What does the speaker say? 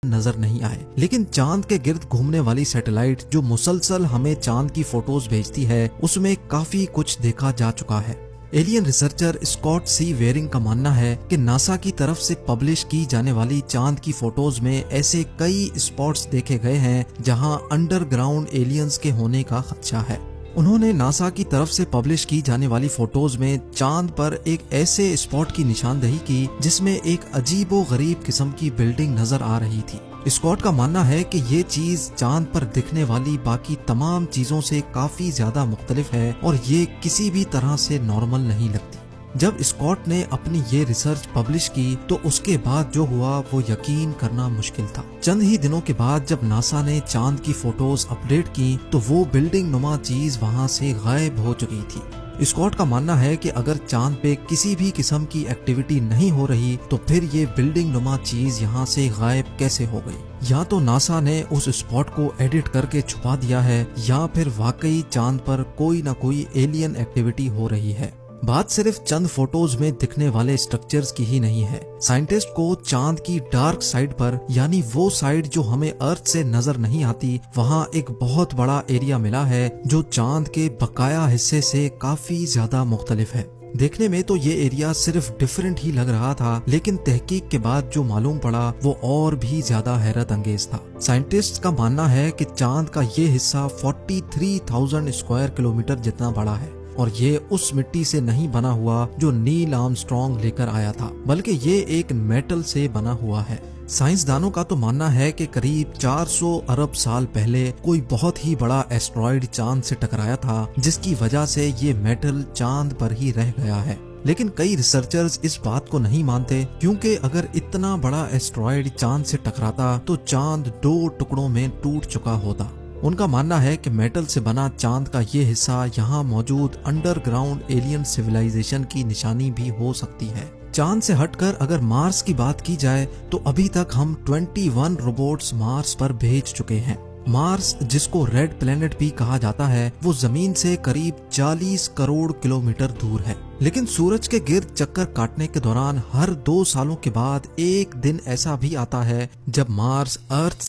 नजर नहीं आए। लेकिन चांद के गिर्द घूमने वाली सैटेलाइट जो मुसलसल हमें चांद की फोटोज भेजती है, उसमें काफी कुछ देखा जा चुका है। एलियन रिसर्चर स्कॉट सी वेयरिंग का मानना है कि नासा की तरफ से पब्लिश की जाने वाली चांद की फोटोज में ऐसे कई स्पॉट्स देखे गए हैं जहां अंडरग्राउंड एलियंस के होने का खदशा है। उन्होंने नासा की तरफ से पब्लिश की जाने वाली फोटोज में चांद पर एक ऐसे स्पॉट की निशानदेही की जिसमें एक अजीबो गरीब किस्म की बिल्डिंग नजर आ रही थी। स्कॉट का मानना है कि ये चीज चांद पर दिखने वाली बाकी तमाम चीजों से काफी ज्यादा मुख्तलिफ है और ये किसी भी तरह से नॉर्मल नहीं लगती। जब स्कॉट ने अपनी ये रिसर्च पब्लिश की तो उसके बाद जो हुआ वो यकीन करना मुश्किल था। चंद ही दिनों के बाद जब नासा ने चांद की फोटोज अपडेट की तो वो बिल्डिंग नुमा चीज वहां से गायब हो चुकी थी। स्कॉट का मानना है कि अगर चांद पे किसी भी किस्म की एक्टिविटी नहीं हो रही तो फिर ये बिल्डिंग नुमा चीज यहाँ से गायब कैसे हो गई। या तो नासा ने उस स्पॉट को एडिट करके छुपा दिया है या फिर वाकई चांद पर कोई न कोई एलियन एक्टिविटी हो रही है। बात सिर्फ चंद फोटोज में दिखने वाले स्ट्रक्चर्स की ही नहीं है। साइंटिस्ट को चांद की डार्क साइड पर, यानी वो साइड जो हमें अर्थ से नजर नहीं आती, वहाँ एक बहुत बड़ा एरिया मिला है जो चांद के बकाया हिस्से से काफी ज्यादा मुख्तलिफ है। देखने में तो ये एरिया सिर्फ डिफरेंट ही लग रहा था, लेकिन तहकीक के बाद जो मालूम पड़ा वो और भी ज्यादा हैरत अंगेज था। साइंटिस्ट का मानना है कि चांद का ये हिस्सा 43,000 स्क्वायर किलोमीटर जितना बड़ा है और ये उस मिट्टी से नहीं बना हुआ जो नील आर्मस्ट्रांग लेकर आया था, बल्कि ये एक मेटल से बना हुआ है। साइंसदानों का तो मानना है कि करीब 400 अरब साल पहले कोई बहुत ही बड़ा एस्ट्रॉइड चांद से टकराया था, जिसकी वजह से ये मेटल चांद पर ही रह गया है। लेकिन कई रिसर्चर्स इस बात को नहीं मानते, क्योंकि अगर इतना बड़ा एस्ट्रॉइड चांद से टकराता तो चांद 2 टुकड़ों में टूट चुका होता। उनका मानना है कि मेटल से बना चांद का ये हिस्सा यहाँ मौजूद अंडरग्राउंड एलियन सिविलाइजेशन की निशानी भी हो सकती है। चांद से हटकर अगर मार्स की बात की जाए तो अभी तक हम 21 रोबोट्स मार्स पर भेज चुके हैं। मार्स, जिसको रेड प्लेनेट भी कहा जाता है, वो जमीन से करीब 40 करोड़ किलोमीटर दूर है। लेकिन सूरज के गिर्द चक्कर काटने के दौरान हर 2 सालों के बाद एक दिन ऐसा भी आता है जब मार्स अर्थ